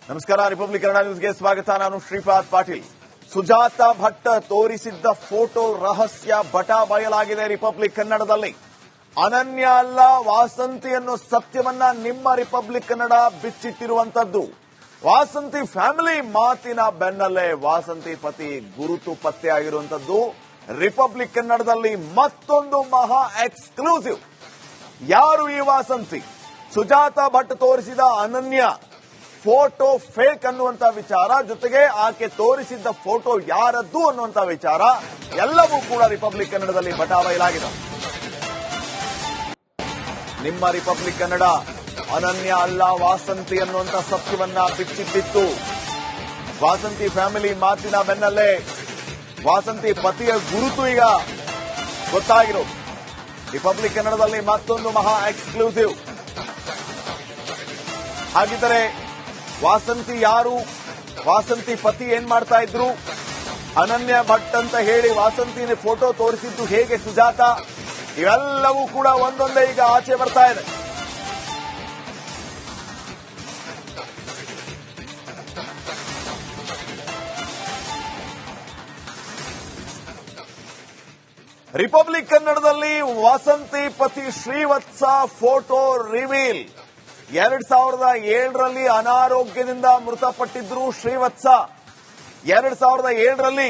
ನಮಸ್ಕಾರ. ರಿಪಬ್ಲಿಕ್ ಕನ್ನಡ ನ್ಯೂಸ್ಗೆ ಸ್ವಾಗತ. ನಾನು ಶ್ರೀಪಾದ್ ಪಾಟೀಲ್. ಸುಜಾತಾ ಭಟ್ ತೋರಿಸಿದ್ದ ಫೋಟೋ ರಹಸ್ಯ ಬಟಾ ಬಯಲಾಗಿದೆ ರಿಪಬ್ಲಿಕ್ ಕನ್ನಡದಲ್ಲಿ. ಅನನ್ಯ ಅಲ್ಲ ವಾಸಂತಿ ಅನ್ನೋ ಸತ್ಯವನ್ನ ನಿಮ್ಮ ರಿಪಬ್ಲಿಕ್ ಕನ್ನಡ ಬಿಚ್ಚಿಟ್ಟಿರುವಂತದ್ದು. ವಾಸಂತಿ ಫ್ಯಾಮಿಲಿ ಮಾತಿನ ಬೆನ್ನಲ್ಲೇ ವಾಸಂತಿ ಪತಿ ಗುರುತು ಪತ್ತೆಯಾಗಿರುವಂತದ್ದು ರಿಪಬ್ಲಿಕ್ ಕನ್ನಡದಲ್ಲಿ ಮತ್ತೊಂದು ಮಹಾ ಎಕ್ಸ್ಕ್ಲೂಸಿವ್. ಯಾರು ಈ ವಾಸಂತಿ? ಸುಜಾತಾ ಭಟ್ ತೋರಿಸಿದ ಅನನ್ಯ ಫೋಟೋ ಫೇಕ್ ಅನ್ನುವಂತ ವಿಚಾರ, ಜೊತೆಗೆ ಆಕೆ ತೋರಿಸಿದ್ದ ಫೋಟೋ ಯಾರದ್ದು ಅನ್ನುವಂತ ವಿಚಾರ ಎಲ್ಲವೂ ಕೂಡ ರಿಪಬ್ಲಿಕ್ ಕನ್ನಡದಲ್ಲಿ ಬಟಾ ಬಯಲಾಗಿದೆ. ನಿಮ್ಮ ರಿಪಬ್ಲಿಕ್ ಕನ್ನಡ ಅನನ್ಯ ಅಲ್ಲ ವಾಸಂತಿ ಅನ್ನುವಂತ ಸತ್ಯವನ್ನ ಬಿಚ್ಚಿಟ್ಟಿತ್ತು. ವಾಸಂತಿ ಫ್ಯಾಮಿಲಿ ಮಾತಿನ ಬೆನ್ನಲ್ಲೇ ವಾಸಂತಿ ಪತಿಯ ಗುರುತು ಈಗ ಗೊತ್ತಾಗಿರೋದು. ರಿಪಬ್ಲಿಕ್ ಕನ್ನಡದಲ್ಲಿ ಮತ್ತೊಂದು ಮಹಾ ಎಕ್ಸ್ಕ್ಲೂಸಿವ್. ಹಾಗಿದ್ದರೆ ವಾಸಂತಿ ಯಾರು? ವಾಸಂತಿ ಪತಿ ಏನ್ ಮಾಡ್ತಾ ಇದ್ರು? ಅನನ್ಯ ಭಟ್ ಅಂತ ಹೇಳಿ ವಾಸಂತಿನ ಫೋಟೋ ತೋರಿಸಿದ್ದು ಹೇಗೆ ಸುಜಾತಾ? ಇವೆಲ್ಲವೂ ಕೂಡ ಒಂದೊಂದೇ ಈಗ ಆಚೆ ಬರ್ತಾ ಇದೆ. ರಿಪಬ್ಲಿಕ್ ಕನ್ನಡದಲ್ಲಿ ವಾಸಂತಿ ಪತಿ ಶ್ರೀವತ್ಸ ಫೋಟೋ ರಿವೀಲ್. 2007ರಲ್ಲಿ ಅನಾರೋಗ್ಯದಿಂದ ಮೃತಪಟ್ಟಿದ್ರು ಶ್ರೀವತ್ಸ. 2007ರಲ್ಲಿ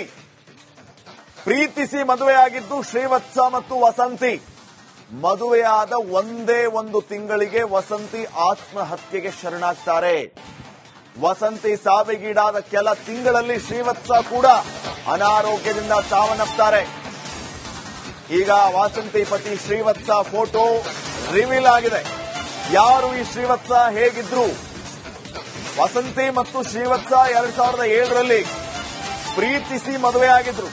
ಪ್ರೀತಿಸಿ ಮದುವೆಯಾಗಿದ್ದು ಶ್ರೀವತ್ಸ ಮತ್ತು ವಸಂತಿ. ಮದುವೆಯಾದ ಒಂದೇ ಒಂದು ತಿಂಗಳಿಗೆ ವಸಂತಿ ಆತ್ಮಹತ್ಯೆಗೆ ಶರಣಾಗ್ತಾರೆ. ವಸಂತಿ ಸಾವಿಗೀಡಾದ ಕೆಲ ತಿಂಗಳಲ್ಲಿ ಶ್ರೀವತ್ಸ ಕೂಡ ಅನಾರೋಗ್ಯದಿಂದ ಸಾವನ್ನಪ್ತಾರೆ. ಈಗ ವಾಸಂತಿ ಪತಿ ಶ್ರೀವತ್ಸ ಫೋಟೋ ರಿವೀಲ್ ಆಗಿದೆ. ಯಾರು ಈ ಶ್ರೀವತ್ಸ? ಹೇಗಿದ್ರು? ವಸಂತಿ ಮತ್ತು ಶ್ರೀವತ್ಸ 2007ರಲ್ಲಿ ಪ್ರೀತಿಸಿ ಮದುವೆಯಾಗಿದ್ರು.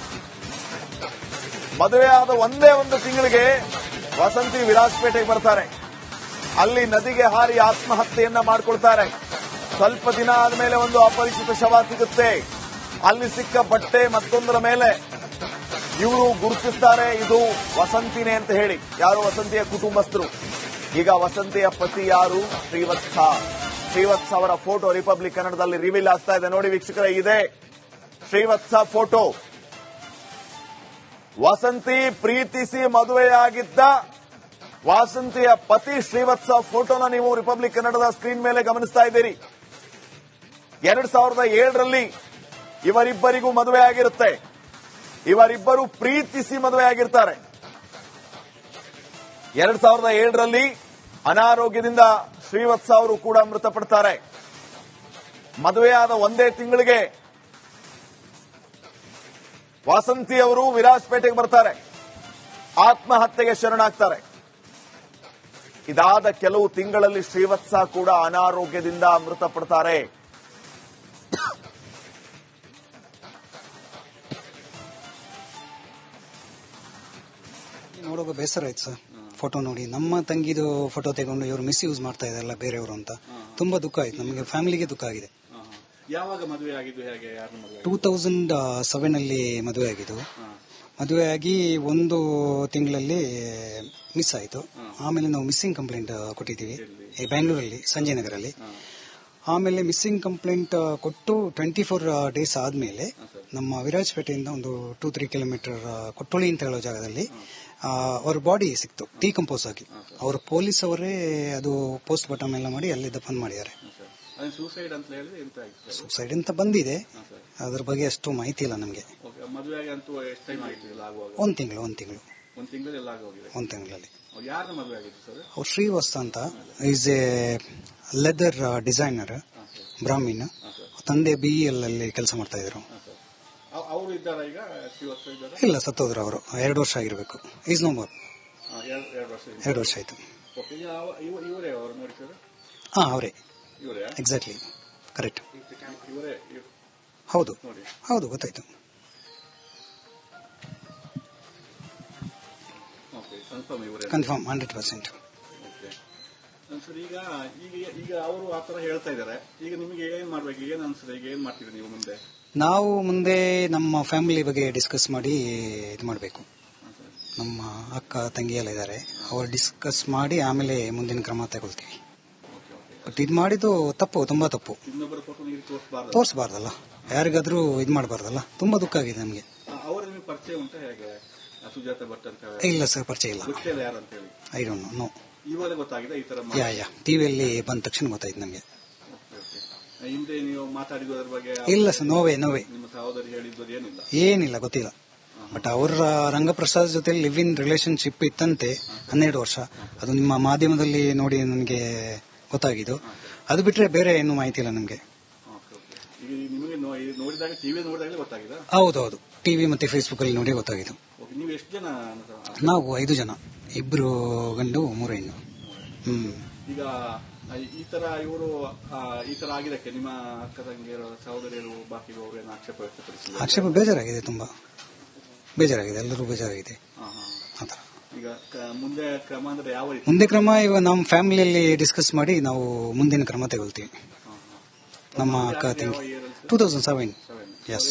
ಮದುವೆಯಾದ ಒಂದೇ ಒಂದು ತಿಂಗಳಿಗೆ ವಸಂತಿ ವಿರಾಜಪೇಟೆಗೆ ಬರ್ತಾರೆ. ಅಲ್ಲಿ ನದಿಗೆ ಹಾರಿ ಆತ್ಮಹತ್ಯೆಯನ್ನ ಮಾಡಿಕೊಳ್ತಾರೆ. ಸ್ವಲ್ಪ ದಿನ ಆದ್ಮೇಲೆ ಒಂದು ಅಪರಿಚಿತ ಶವ ಸಿಗುತ್ತೆ. ಅಲ್ಲಿ ಸಿಕ್ಕ ಬಟ್ಟೆ ಮತ್ತೊಂದರ ಮೇಲೆ ಇವರು ಗುರುತಿಸ್ತಾರೆ ಇದು ವಸಂತಿನೇ ಅಂತ ಹೇಳಿ. ಯಾರು? ವಸಂತಿಯ ಕುಟುಂಬಸ್ಥರು. ಈಗ ವಸಂತಿಯ ಪತಿ ಯಾರು? ಶ್ರೀವತ್ಸ. ಶ್ರೀವತ್ಸ ಅವರ ಫೋಟೋ ರಿಪಬ್ಲಿಕ್ ಕನ್ನಡದಲ್ಲಿ ರಿವೀಲ್ ಆಗ್ತಾ ಇದೆ. ನೋಡಿ ವೀಕ್ಷಕರೇ, ಇದೆ ಶ್ರೀವತ್ಸ ಫೋಟೋ. ವಸಂತಿ ಪ್ರೀತಿಸಿ ಮದುವೆಯಾಗಿದ್ದ ವಾಸಂತಿಯ ಪತಿ ಶ್ರೀವತ್ಸ ಫೋಟೋನ ನೀವು ರಿಪಬ್ಲಿಕ್ ಕನ್ನಡದ ಸ್ಕ್ರೀನ್ ಮೇಲೆ ಗಮನಿಸ್ತಾ ಇದ್ದೀರಿ. 2007ರಲ್ಲಿ ಇವರಿಬ್ಬರಿಗೂ ಮದುವೆಯಾಗಿರುತ್ತೆ. ಇವರಿಬ್ಬರು ಪ್ರೀತಿಸಿ ಮದುವೆಯಾಗಿರ್ತಾರೆ. 2007ರಲ್ಲಿ ಅನಾರೋಗ್ಯದಿಂದ ಶ್ರೀವತ್ಸ ಅವರು ಕೂಡ ಮೃತಪಡ್ತಾರೆ. ಮದುವೆಯಾದ ಒಂದೇ ತಿಂಗಳಿಗೆ ವಾಸಂತಿ ಅವರು ವಿರಾಜಪೇಟೆಗೆ ಬರ್ತಾರೆ. ಆತ್ಮಹತ್ಯೆಗೆ ಶರಣಾಗ್ತಾರೆ. ಇದಾದ ಕೆಲವು ತಿಂಗಳಲ್ಲಿ ಶ್ರೀವತ್ಸ ಕೂಡ ಅನಾರೋಗ್ಯದಿಂದ ಮೃತಪಡ್ತಾರೆ. ನೋಡುವಾಗ ಬೇಸರ ಆಯ್ತು ಸರ್. ಫೋಟೋ ನೋಡಿ ನಮ್ಮ ತಂಗಿದು ಫೋಟೋ ತಗೊಂಡು ಇವರು ಮಿಸ್ಯೂಸ್ ಮಾಡ್ತಾ ಇದಾರಲ್ಲ ಬೇರೆಯವರು ಅಂತ ತುಂಬಾ ದುಃಖ ಆಯ್ತು. ನಮಗೆ ಫ್ಯಾಮಿಲಿಗೆ ದುಃಖ ಆಗಿದೆ. ಯಾವಾಗ ಮದುವೆ ಆಗಿದ್ದು? ಹೇಗೆ? 2007 ಅಲ್ಲಿ ಮದುವೆ ಆಗಿದ್ದು. ಮದುವೆಯಾಗಿ ಒಂದು ತಿಂಗಳಲ್ಲಿ ಮಿಸ್ ಆಯಿತು. ಆಮೇಲೆ ನಾವು ಮಿಸ್ಸಿಂಗ್ ಕಂಪ್ಲೇಂಟ್ ಕೊಟ್ಟಿದ್ದೀವಿ ಬ್ಯಾಂಗ್ಳೂರಲ್ಲಿ ಸಂಜಯನಗರಲ್ಲಿ. ಆಮೇಲೆ ಮಿಸ್ಸಿಂಗ್ ಕಂಪ್ಲೇಂಟ್ ಕೊಟ್ಟು 24 ಡೇಸ್ ಆದ್ಮೇಲೆ ನಮ್ಮ ವಿರಾಜಪೇಟೆಯಿಂದ ಒಂದು 2-3 ಕಿಲೋಮೀಟರ್ ಕೊಟ್ಟೊಳಿ ಅಂತ ಹೇಳೋ ಜಾಗದಲ್ಲಿ ಅವ್ರ ಬಾಡಿ ಸಿಕ್ತು ಡಿಕಂಪೋಸ್ ಆಗಿ. ಅವರು ಪೊಲೀಸ್ ಅವರೇ ಅದು ಪೋಸ್ಟ್ ಮಾರ್ಟಮ್ ಎಲ್ಲ ಮಾಡಿ ಅಲ್ಲಿ ದಫನ್ ಮಾಡಿದ್ದಾರೆ. ಸೂಸೈಡ್ ಅಂತ ಬಂದಿದೆ, ಅದ್ರ ಬಗ್ಗೆ ಅಷ್ಟು ಮಾಹಿತಿ ಇಲ್ಲ ನಮಗೆ. ಒಂದು ತಿಂಗಳಲ್ಲಿ ಅವ್ರು ಶ್ರೀವತ್ಸ ಅಂತ is a leather designer, Brahmin. ತಂದೆ BEL ಅಲ್ಲಿ ಕೆಲಸ ಮಾಡ್ತಾ ಇದ್ರು. ಇಲ್ಲ, ಸತ್ತೋದ್ರು ಅವರು. 2 ವರ್ಷ ಆಗಿರ್ಬೇಕು. Is no more. 2 ವರ್ಷ ಆಯ್ತು. ಹಾ, ಅವರೇ. Exactly correct. ಹೌದು ಹೌದು, ಗೊತ್ತಾಯ್ತು. ಕನ್ಫರ್ಮ್ 100%. ಈಗ ಅವರು ಆತರ ಹೇಳ್ತಾ ಇದ್ದಾರೆ. ಈಗ ನಿಮಗೆ ಏನ್ ಮಾಡ್ಬೇಕು? ಏನ್ ಅನ್ಸುತ್ತೆ? ಈಗ ಏನ್ ಮಾಡ್ತೀರಿ ನೀವು ಮುಂದೆ? ನಾವು ಮುಂದೆ ನಮ್ಮ ಫ್ಯಾಮಿಲಿ ಬಗ್ಗೆ ಡಿಸ್ಕಸ್ ಮಾಡಿ ಇದು ಮಾಡಬೇಕು. ನಮ್ಮ ಅಕ್ಕ ತಂಗಿ ಎಲ್ಲ ಇದ್ದಾರೆ, ಅವ್ರು ಡಿಸ್ಕಸ್ ಮಾಡಿ ಆಮೇಲೆ ಮುಂದಿನ ಕ್ರಮ ತಗೊಳ್ತೀವಿ. ಬಟ್ ಇದು ಮಾಡಿದ್ದು ತಪ್ಪು, ತುಂಬಾ ತಪ್ಪು. ಇನ್ನೊಬ್ಬರ ಫೋಟೋ ನೀವು ತೋರಿಸಬಾರ್ದಲ್ಲ, ಯಾರಿಗಾದ್ರೂ ಇದು ಮಾಡಬಾರ್ದಲ್ಲ. ತುಂಬಾ ದುಃಖ ಆಗಿದೆ ನಮಗೆ. ಅವರ ನಿಮಗೆ ಪರಿಚಯ ಉಂಟಾ ಹೇಗೆ? ಸುಜಾತ ಭಟ್ ಅಂತ ಇಲ್ಲ ಸರ್, ಪರಿಚಯ ಇಲ್ಲ. ಗೊತ್ತಿಲ್ಲ ಯಾರು ಅಂತ ಹೇಳಿ? I don't know. ಇವಾಗ ಗೊತ್ತಾಗಿದೆ ಈ ತರ ಯಾ ಟಿವಿಯಲ್ಲಿ ಬಂದ ತಕ್ಷಣ ಗೊತ್ತಾಯ್ತು ನಮಗೆ. ಹಿಂದೆ ನೀವು ಮಾತಾಡಿದ್ರ ಬಗ್ಗೆ? ಇಲ್ಲ ಸರ್, ನೋವೇ. ನಿಮ್ಮ ಸಹೋದರಿ ಹೇಳಿದ್ದು ಏನಿಲ್ಲ, ಗೊತ್ತಿಲ್ಲ. ಬಟ್ ಅವರ ರಂಗಪ್ರಸಾದ್ ಜೊತೆ ಲಿವ್ ಇನ್ ರಿಲೇಶನ್ಶಿಪ್ ಇತ್ತಂತೆ 12 ವರ್ಷ. ಅದು ನಿಮ್ಮ ಮಾಧ್ಯಮದಲ್ಲಿ ನೋಡಿ ನನಗೆ ಗೊತ್ತಾಗಿದ್ದು. ಅದು ಬಿಟ್ರೆ ಬೇರೆ ಏನು ಮಾಹಿತಿ ಇಲ್ಲ ನಮಗೆ. ನಿಮಗೆ ನೋಡಿದಾಗ ಟಿವಿ ನೋಡಿದಾಗಲೇ ಗೊತ್ತಾಗಿದೆ? ಹೌದೌದು, ಟಿವಿ ಮತ್ತೆ ಫೇಸ್ಬುಕ್ ಅಲ್ಲಿ ನೋಡಿ ಗೊತ್ತಾಗಿದ್ದು. ನೀವು ಎಷ್ಟು ಜನ? ನಾವು 5 ಜನ, 2 ಗಂಡು 3 ಹೆಣ್ಣು. ಈಗ ಈ ತರ ಇವರು ಈ ತರ ಆಗಿದಕ್ಕೆ ನಿಮ್ಮ ಅಕ್ಕ ತಂಗಿಯರು ಸಹೋದರಿಯರು ಬಾಕಿ ಅವರು ಏನು ಆಕ್ಷೇಪ ವ್ಯಕ್ತಪಡಿಸಿದ್ದಾರೆ? ಆಕ್ಷೇಪ ಬೇಜಾರಾಗಿದೆ, ತುಂಬಾ ಬೇಜಾರಾಗಿದೆ, ಎಲ್ಲರೂ ಬೇಜಾರಾಗಿದೆ. ಆತರ ಈಗ ಮುಂದೆ ಕ್ರಮ ಅಂದ್ರೆ ಯಾವ ರೀತಿ? ಮುಂದೆ ಕ್ರಮ ಇವಾಗ ನಮ್ಮ ಫ್ಯಾಮಿಲಿಯಲ್ಲಿ ಡಿಸ್ಕಸ್ ಮಾಡಿ ನಾವು ಮುಂದಿನ ಕ್ರಮ ತಗೊಳ್ತೀವಿ. ನಮ್ಮ ಅಕ್ಕ ತಂಗಿ 2007. Yes,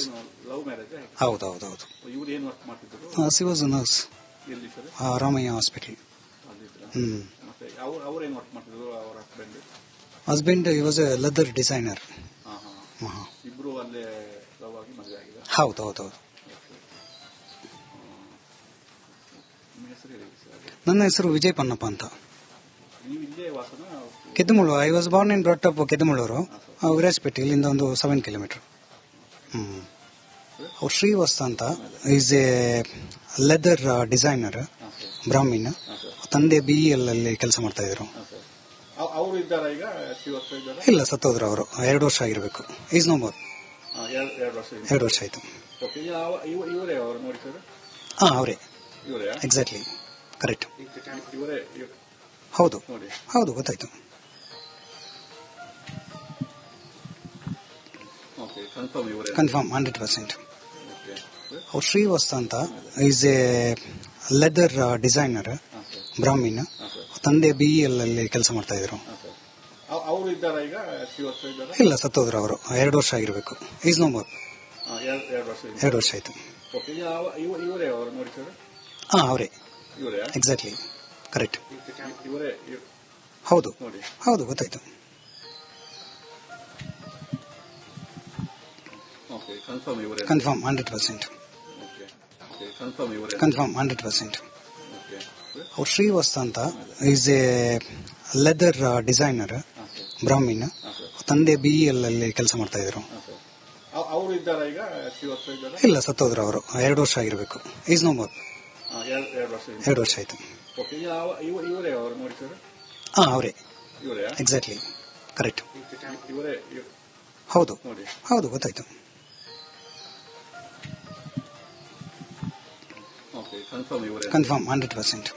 love marriage? ಹೌದೌದು. ಇವ್ರು ಏನ್ ವರ್ಕ್ ಮಾಡ್ತಿದ್ರು? She was nurse, Ramaiah hospital. ಮತ್ತೆ ಅವ್ರು ಏನ್ ವರ್ಕ್ ಮಾಡ್ತಿದ್ರು? ಅವರ husband he was a leather designer. ಇಬ್ರು ಅಲ್ಲೇ ಲವ್ ಆಗಿ ಮದುವೆ ಆಗಿದೆ? ಹೌದೌದು. ನನ್ನ ಹೆಸರು ವಿಜಯ್ ಪನ್ನಪ್ಪ ಅಂತ. Keddamulu. I was born in brought up Kedamullur, Virajpet. ಇಲ್ಲಿಂದ ಒಂದು 7 ಕಿಲೋಮೀಟರ್. ಅವ್ರು ಶ್ರೀವಸ್ತ ಅಂತ, is a leather designer, Brahmin. ತಂದೆ BEL ಅಲ್ಲಿ ಕೆಲಸ ಮಾಡ್ತಾ ಇದ್ರು. ಇಲ್ಲ, ಸತ್ತೋದ್ರು ಅವರು. 2 ವರ್ಷ ಆಗಿರ್ಬೇಕು. Is no more. 2 ವರ್ಷ ಆಯ್ತು. ಅವರೇ, ಎಕ್ಸಾಕ್ಟ್ಲಿ, ಕರೆಕ್ಟ್. ಹೌದು, ಗೊತ್ತಾಯ್ತು. ಕನ್ಫರ್ಮ್ 100%. ಅವ್ರು ಶ್ರೀವಸ್ತ ಅಂತ, is a leather designer, Brahmin. ತಂದೆ BEL ಅಲ್ಲಿ ಕೆಲಸ ಮಾಡ್ತಾ ಇದ್ರು. ಇಲ್ಲ, ಸತ್ತೋದ್ರು ಅವರು. 2 ವರ್ಷ ಆಗಿರ್ಬೇಕು. Is no more. 2 ವರ್ಷ ಆಯ್ತು. ಅವರೇ, ಎಕ್ಸಾಕ್ಟ್ಲಿ, ಕರೆಕ್ಟ್. ಹೌದು, ಗೊತ್ತಾಯ್ತು. ಕನ್ಫರ್ಮ್ 100%. ಕನ್ಫರ್ಮ್ 100%. ಅವ್ರು ಶ್ರೀವಸ್ತ ಅಂತ, is a leather designer, Brahmin. ತಂದೆ BEL ಅಲ್ಲಿ ಕೆಲಸ ಮಾಡ್ತಾ ಇದ್ರು. ಇಲ್ಲ, ಸತ್ತೋದ್ರು ಅವರು. 2 ವರ್ಷ ಆಗಿರ್ಬೇಕು. Is no more. 2 ವರ್ಷ ಆಯ್ತು. ಅವರೇ, ಎಕ್ಸಾಕ್ಟ್ಲಿ, ಕರೆಕ್ಟ್. ಹೌದು, ಗೊತ್ತಾಯ್ತು. ಕನ್ಫರ್ಮ್ 100%.